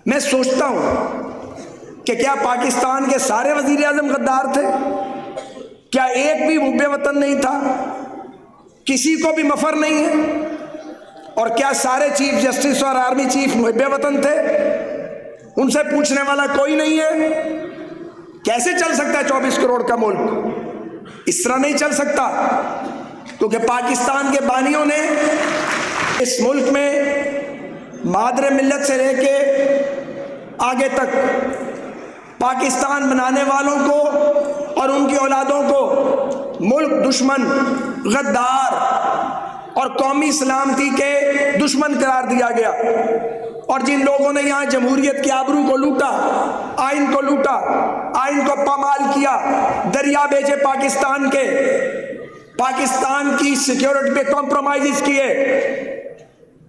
मैं सोचता हूं कि क्या पाकिस्तान के सारे वजीर आजम गद्दार थे? क्या एक भी मुहब्बे वतन नहीं था? किसी को भी मफर नहीं है? और क्या सारे चीफ जस्टिस और आर्मी चीफ मुहब्बे वतन थे? उनसे पूछने वाला कोई नहीं है। कैसे चल सकता है 24 करोड़ का मुल्क? इस तरह नहीं चल सकता, क्योंकि पाकिस्तान के बानियों ने इस मुल्क में मादरे मिल्लत से लेके आगे तक पाकिस्तान बनाने वालों को और उनकी औलादों को मुल्क दुश्मन, गद्दार और कौमी सलामती के दुश्मन करार दिया गया। और जिन लोगों ने यहाँ जमहूरियत की आबरू को लूटा, आइन को लूटा, आइन को पामाल किया, दरिया भेजे पाकिस्तान के, पाकिस्तान की सिक्योरिटी पे कॉम्प्रोमाइज किए,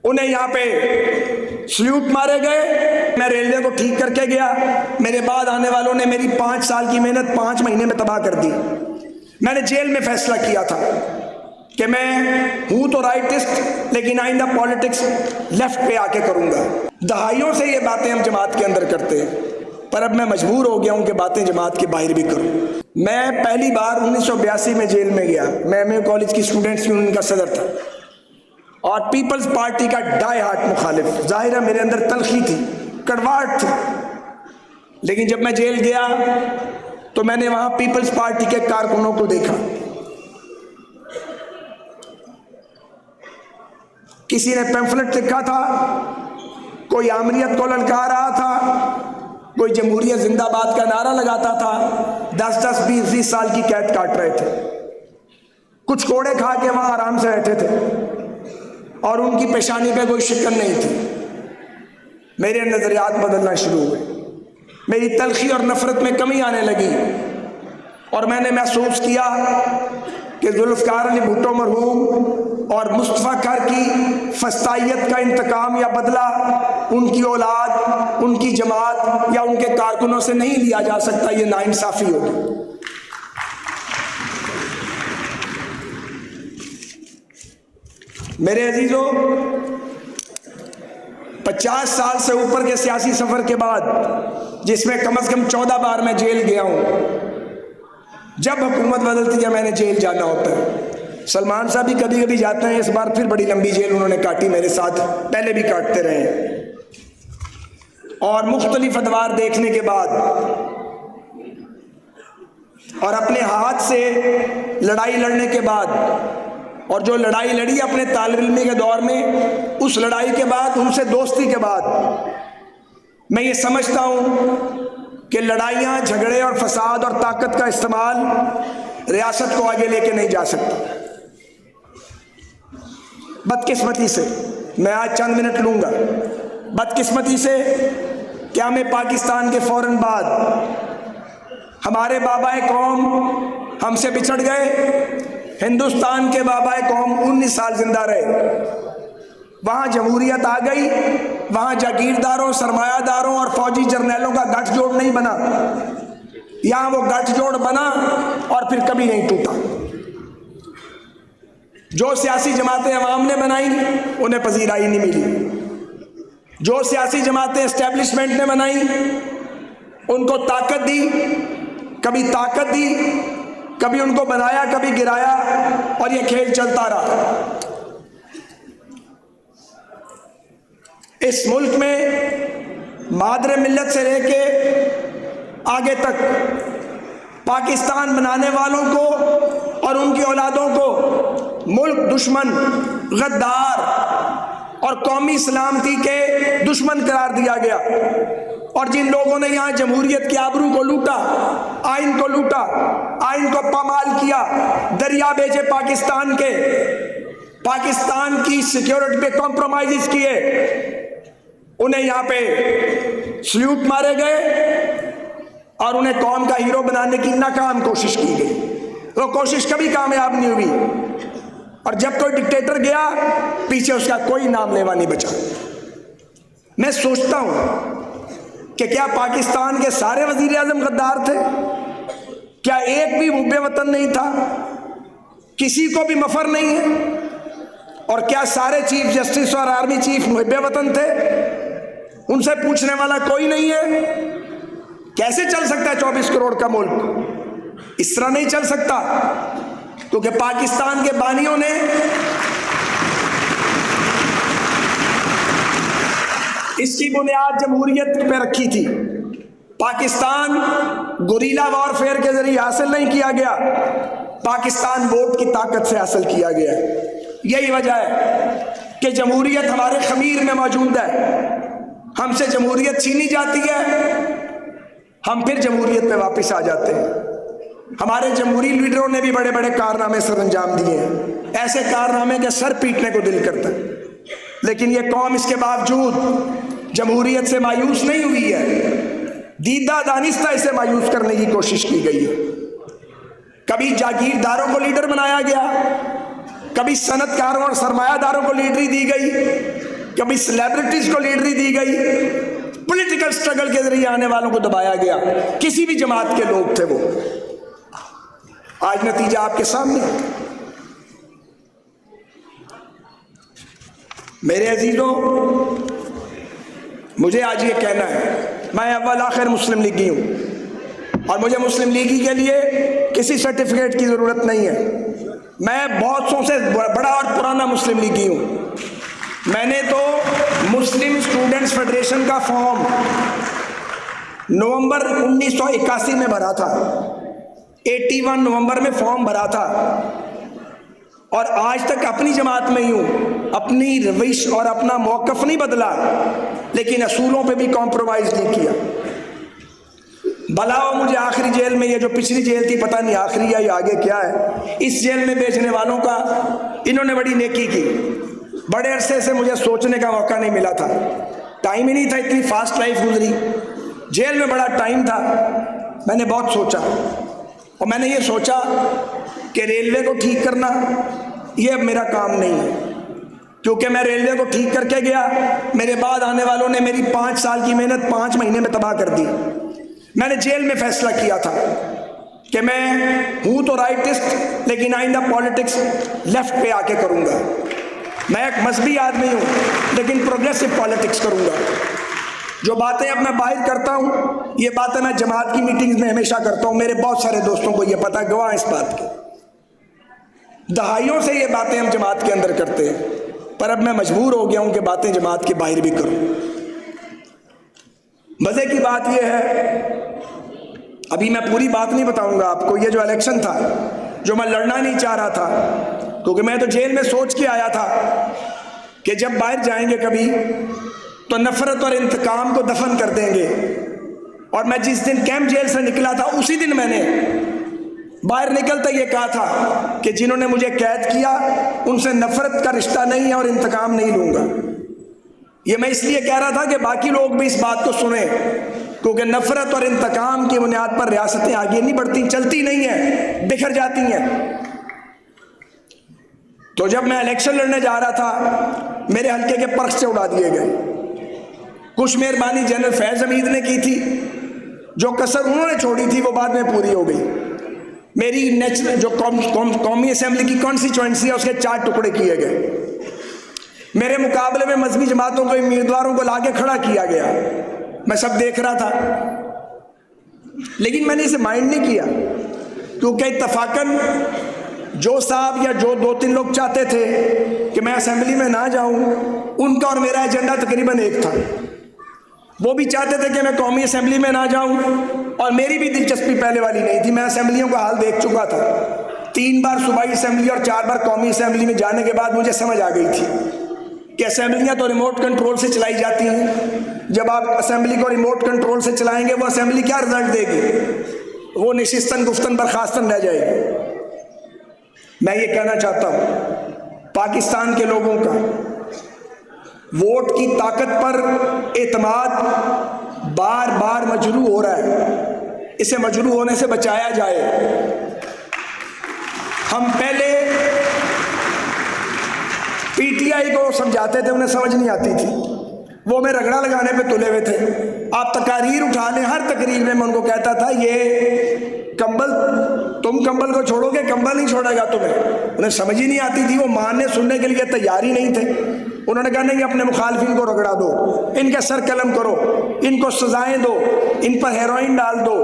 उन्हें यहाँ पे सल्यूट मारे गए। मैं रेलवे को ठीक करके गया, मेरे बाद आने वालों ने मेरी 5 साल की मेहनत 5 महीने में तबाह कर दी। मैंने जेल में फैसला किया था कि मैं हूं तो राइटिस्ट, लेकिन आइंदा पॉलिटिक्स लेफ्ट पे आके करूंगा। दहाइयों से ये बातें हम जमात के अंदर करते हैं, पर अब मैं मजबूर हो गया हूं कि बातें जमात के बाहर भी करूं। मैं पहली बार 1982 में जेल में गया। मैं एमए कॉलेज की स्टूडेंट्स यूनियन का सदर था और पीपल्स पार्टी का डाई हार्ट मुखालिफ। जाहिर है मेरे अंदर तलखी थी, कड़वाहट थी, लेकिन जब मैं जेल गया तो मैंने वहां पीपल्स पार्टी के कारकुनों को देखा। किसी ने पैम्फलेट लिखा था, कोई आमरीत को ललकार रहा था, कोई जमहूरियत जिंदाबाद का नारा लगाता था। 10-10, 20-20 साल की कैद काट रहे थे। कुछ कोड़े खा के वहां आराम से बैठे थे और उनकी पेशानी पे कोई शिकन नहीं थी। मेरे नजरियात बदलना शुरू हुए, मेरी तलखी और नफरत में कमी आने लगी और मैंने महसूस किया कि जुल्फ़िकार अली भुट्टो मरहूम और मुस्तफ़ा खर की फस्तायत का इंतकाम या बदला उनकी औलाद, उनकी जमात या उनके कारकुनों से नहीं लिया जा सकता। ये नाइंसाफ़ी होगी। मेरे अजीजों, 50 साल से ऊपर के सियासी सफर के बाद, जिसमें कम से कम 14 बार मैं जेल गया हूं, जब हुकूमत बदलती है मैंने जेल जाना होता है। सलमान साहब भी कभी कभी जाते हैं, इस बार फिर बड़ी लंबी जेल उन्होंने काटी मेरे साथ, पहले भी काटते रहे। और मुख्तलिफ अदवार देखने के बाद और अपने हाथ से लड़ाई लड़ने के बाद, और जो लड़ाई लड़ी अपने तालिब इल्मी के दौर में, उस लड़ाई के बाद, उनसे दोस्ती के बाद, मैं ये समझता हूं कि लड़ाइयाँ, झगड़े और फसाद और ताकत का इस्तेमाल रियासत को आगे लेके नहीं जा सकता। बदकिस्मती से, मैं आज चंद मिनट लूँगा, बदकिस्मती से क्या मैं पाकिस्तान के फौरन बाद हमारे बाबाए कौम हमसे बिछड़ गए। हिंदुस्तान के बाबाए कौम 19 साल जिंदा रहे। वहाँ जमहूरियत आ गई, वहाँ जागीरदारों, सरमायादारों और फौजी जर्नैलों का गठजोड़ नहीं बना। यहाँ वो गठजोड़ बना और फिर कभी नहीं टूटा। जो सियासी जमातें अवाम ने बनाई उन्हें पजीराई नहीं मिली। जो सियासी जमातें एस्टेब्लिशमेंट ने बनाई उनको ताकत दी, कभी ताकत दी, कभी उनको बनाया, कभी गिराया, और ये खेल चलता रहा। इस मुल्क में मादरे मिल्लत से लेके आगे तक पाकिस्तान बनाने वालों को और उनकी औलादों को मुल्क दुश्मन, गद्दार और कौमी सलामती के दुश्मन करार दिया गया। और जिन लोगों ने यहाँ जमहूरियत की आबरू को लूटा, आइन को लूटा, आइन को पामाल किया, दरिया भेजे पाकिस्तान के, पाकिस्तान की सिक्योरिटी पे कॉम्प्रोमाइज किए, उन्हें यहाँ पे सल्यूट मारे गए और उन्हें कौम का हीरो बनाने की नाकाम कोशिश की गई। वो कोशिश कभी कामयाब नहीं हुई। और जब कोई डिक्टेटर गया, पीछे उसका कोई नाम लेवा नहीं बचा। मैं सोचता हूं कि क्या पाकिस्तान के सारे वजीर आजम गद्दार थे? क्या एक भी मुहब्बे वतन नहीं था? किसी को भी मफर नहीं है? और क्या सारे चीफ जस्टिस और आर्मी चीफ मुहब्बे वतन थे? उनसे पूछने वाला कोई नहीं है। कैसे चल सकता है 24 करोड़ का मुल्क? इस तरह नहीं चल सकता, क्योंकि पाकिस्तान के बानियों ने इसकी बुनियाद जमहूरियत पे रखी थी। पाकिस्तान गुरीला वॉरफेयर के जरिए हासिल नहीं किया गया, पाकिस्तान वोट की ताकत से हासिल किया गया। यही वजह है कि जमहूरियत हमारे खमीर में मौजूद है। हमसे जमहूरियत छीनी जाती है, हम फिर जमहूरियत पे वापस आ जाते हैं। हमारे जमहूरी लीडरों ने भी बड़े बड़े कारनामे सर अंजाम दिए हैं, ऐसे कारनामे के सर पीटने को दिल करता है। लेकिन ये कौम इसके बावजूद जमहूरियत से मायूस नहीं हुई है, दीदा दानिस्ता इसे मायूस करने की कोशिश की गई है। कभी जागीरदारों को लीडर बनाया गया, कभी सनतकारों और सरमायादारों को लीडरी दी गई, कभी सेलिब्रिटीज को लीडरी दी गई। पॉलिटिकल स्ट्रगल के जरिए आने वालों को दबाया गया, किसी भी जमात के लोग थे वो। आज नतीजा आपके सामने। मेरे अजीजों, मुझे आज ये कहना है, मैं अव्वल आखिर मुस्लिम लीगी हूँ और मुझे मुस्लिम लीगी के लिए किसी सर्टिफिकेट की ज़रूरत नहीं है। मैं बहुत सौ से बड़ा और पुराना मुस्लिम लीगी हूँ। मैंने तो मुस्लिम स्टूडेंट्स फेडरेशन का फॉर्म नवंबर 1981 में भरा था, 81 नवंबर में फॉर्म भरा था, और आज तक अपनी जमात में ही हूँ। अपनी रविश और अपना मौक़िफ़ नहीं बदला, लेकिन असूलों पे भी कॉम्प्रोमाइज़ नहीं किया। भला मुझे आखिरी जेल में, ये जो पिछली जेल थी पता नहीं आखिरी या ये आगे क्या है, इस जेल में भेजने वालों का इन्होंने बड़ी नेकी की। बड़े अरसे से मुझे सोचने का मौका नहीं मिला था, टाइम ही नहीं था, इतनी फास्ट लाइफ गुजरी। जेल में बड़ा टाइम था, मैंने बहुत सोचा, और मैंने ये सोचा कि रेलवे को ठीक करना ये अब मेरा काम नहीं है, क्योंकि मैं रेलवे को ठीक करके गया, मेरे बाद आने वालों ने मेरी 5 साल की मेहनत 5 महीने में तबाह कर दी। मैंने जेल में फैसला किया था कि मैं हूँ तो राइटिस्ट, लेकिन आइंदा पॉलिटिक्स लेफ्ट पे आके करूँगा। मैं एक मजहबी आदमी हूँ, लेकिन प्रोग्रेसिव पॉलिटिक्स करूँगा। जो बातें अब मैं बाहर करता हूँ, ये बातें मैं जमात की मीटिंग्स में हमेशा करता हूँ। मेरे बहुत सारे दोस्तों को ये पता, गवाह इस बात के। दहाइयों से ये बातें हम जमात के अंदर करते हैं, पर अब मैं मजबूर हो गया हूँ कि बातें जमात के बाहर भी करूँ। मज़े की बात यह है, अभी मैं पूरी बात नहीं बताऊँगा आपको। ये जो इलेक्शन था, जो मैं लड़ना नहीं चाह रहा था, क्योंकि मैं तो जेल में सोच के आया था कि जब बाहर जाएंगे कभी तो नफरत और इंतकाम को दफन कर देंगे। और मैं जिस दिन कैंप जेल से निकला था, उसी दिन मैंने बाहर निकलता ये कहा था कि जिन्होंने मुझे कैद किया उनसे नफरत का रिश्ता नहीं है और इंतकाम नहीं लूँगा। ये मैं इसलिए कह रहा था कि बाकी लोग भी इस बात को सुने, क्योंकि नफरत और इंतकाम की बुनियाद पर रियासतें आगे नहीं बढ़ती, चलती नहीं है, बिखर जाती हैं। तो जब मैं इलेक्शन लड़ने जा रहा था, मेरे हल्के के पर्स से उड़ा दिए गए। कुछ मेहरबानी जनरल फैज हमीद ने की थी, जो कसर उन्होंने छोड़ी थी वो बाद में पूरी हो गई। मेरी नेशनल जो कौमी असेंबली की कॉन्स्टिट्यूएंसी है, उसके 4 टुकड़े किए गए। मेरे मुकाबले में मजहबी जमातों के उम्मीदवारों को लाके खड़ा किया गया, मैं सब देख रहा था, लेकिन मैंने इसे माइंड नहीं किया, क्योंकि इत्तफाकन जो साहब या जो 2-3 लोग चाहते थे कि मैं असेंबली में ना जाऊं, उनका और मेरा एजेंडा तकरीबन एक था। वो भी चाहते थे कि मैं कौमी असेंबली में ना जाऊं, और मेरी भी दिलचस्पी पहले वाली नहीं थी। मैं असेंबलियों का हाल देख चुका था। 3 बार सूबाई असेंबली और 4 बार कौमी असेंबली में जाने के बाद मुझे समझ आ गई थी कि असेंबलियां तो रिमोट कंट्रोल से चलाई जाती हैं। जब आप असेंबली को रिमोट कंट्रोल से चलाएंगे, वो असेंबली क्या रिजल्ट देगी? वो निशिस्तन गुफ्तन बर्खास्तन रह जाएगी। मैं ये कहना चाहता हूँ, पाकिस्तान के लोगों का वोट की ताकत पर एतमाद बार बार मजरूह हो रहा है, इसे मजरूह होने से बचाया जाए। हम पहले पीटीआई को समझाते थे, उन्हें समझ नहीं आती थी, वो में रगड़ा लगाने पे तुले हुए थे। आप तकारीर उठा लें, हर तकरीर में मैं उनको कहता था, ये कंबल, तुम कंबल को छोड़ोगे, कंबल नहीं छोड़ेगा तुम्हें। उन्हें समझ ही नहीं आती थी, वो मानने सुनने के लिए तैयार ही नहीं थे। उन्होंने कहा नहीं, अपने मुखालिफिन को रगड़ा दो, इनके सर कलम करो, इनको सजाएं दो, इन पर हेरोइन डाल दो,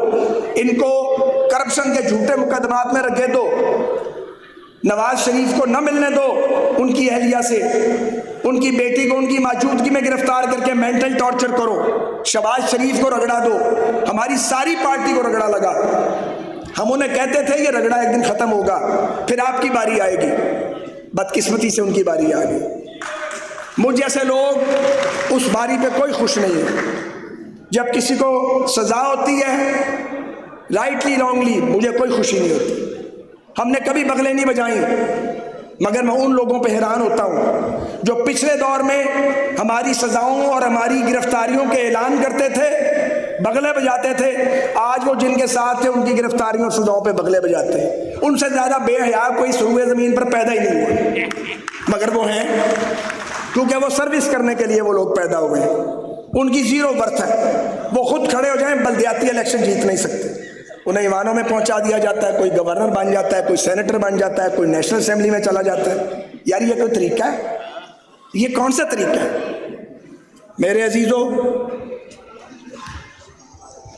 इनको करप्शन के झूठे मुकदमात में रखे दो, नवाज शरीफ को न मिलने दो उनकी अहलिया से, उनकी बेटी को उनकी मौजूदगी में गिरफ्तार करके मेंटल टॉर्चर करो, शहबाज शरीफ को रगड़ा दो। हमारी सारी पार्टी को रगड़ा लगा। हम उन्हें कहते थे ये रगड़ा एक दिन खत्म होगा, फिर आपकी बारी आएगी। बदकिस्मती से उनकी बारी आ गई। मुझ जैसे लोग उस बारी पे कोई खुश नहीं है। जब किसी को सजा होती है राइटली रॉन्गली, मुझे कोई खुशी नहीं होती। हमने कभी बगलें नहीं बजाई, मगर मैं उन लोगों पे हैरान होता हूँ जो पिछले दौर में हमारी सजाओं और हमारी गिरफ्तारियों के ऐलान करते थे, बगले बजाते थे। आज वो जिनके साथ थे उनकी गिरफ्तारियों और सजाओं पे बगले बजाते हैं। उनसे ज़्यादा बेहया कोई सुरुए ज़मीन पर पैदा ही नहीं हुआ, मगर वो हैं क्योंकि वो सर्विस करने के लिए वो लोग पैदा हुए हैं। उनकी जीरो बर्थ है। वो खुद खड़े हो जाएं, बल्दियाती इलेक्शन जीत नहीं सकते। उन्हें ईवानों में पहुंचा दिया जाता है, कोई गवर्नर बन जाता है, कोई सेनेटर बन जाता है, कोई नेशनल असेंबली में चला जाता है। यार ये कोई तरीका है? ये कौन सा तरीका है? मेरे अजीजों,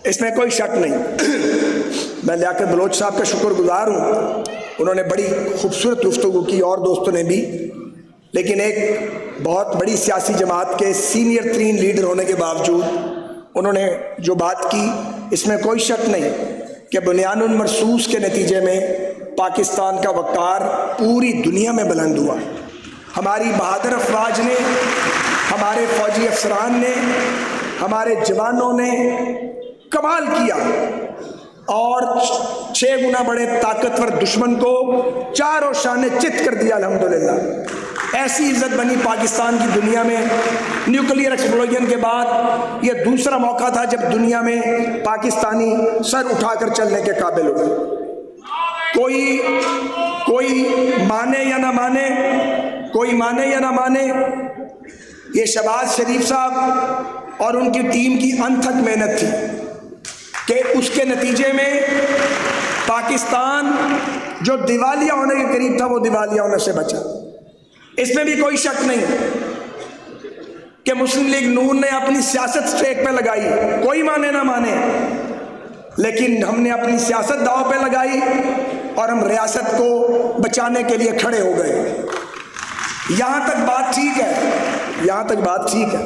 इसमें कोई शक नहीं। मैं लियाकत बलोच साहब का शुक्रगुजार हूँ, उन्होंने बड़ी खूबसूरत गुफ्तगू की और दोस्तों ने भी। लेकिन एक बहुत बड़ी सियासी जमात के सीनियर तरीन लीडर होने के बावजूद उन्होंने जो बात की, इसमें कोई शक नहीं कि बुनियानुल मरसूस के नतीजे में पाकिस्तान का वक़ार पूरी दुनिया में बुलंद हुआ। हमारी बहादुर अफवाज ने, हमारे फौजी अफसरान ने, हमारे जवानों ने कमाल किया और 6 गुना बड़े ताकतवर दुश्मन को चारों शाने चित कर दिया। अल्हम्दुलिल्लाह ऐसी इज्जत बनी पाकिस्तान की दुनिया में। न्यूक्लियर एक्सप्लोजन के बाद यह दूसरा मौका था जब दुनिया में पाकिस्तानी सर उठाकर चलने के काबिल हुए। कोई माने या ना माने, कोई माने या ना माने, ये शहबाज शरीफ साहब और उनकी टीम की अनथक मेहनत थी कि उसके नतीजे में पाकिस्तान जो दिवालिया होने के करीब था वो दिवालिया होने से बचा। इसमें भी कोई शक नहीं कि मुस्लिम लीग नून ने अपनी सियासत स्ट्रेक पे लगाई, कोई माने ना माने, लेकिन हमने अपनी सियासत दांव पे लगाई और हम रियासत को बचाने के लिए खड़े हो गए। यहां तक बात ठीक है, यहां तक बात ठीक है।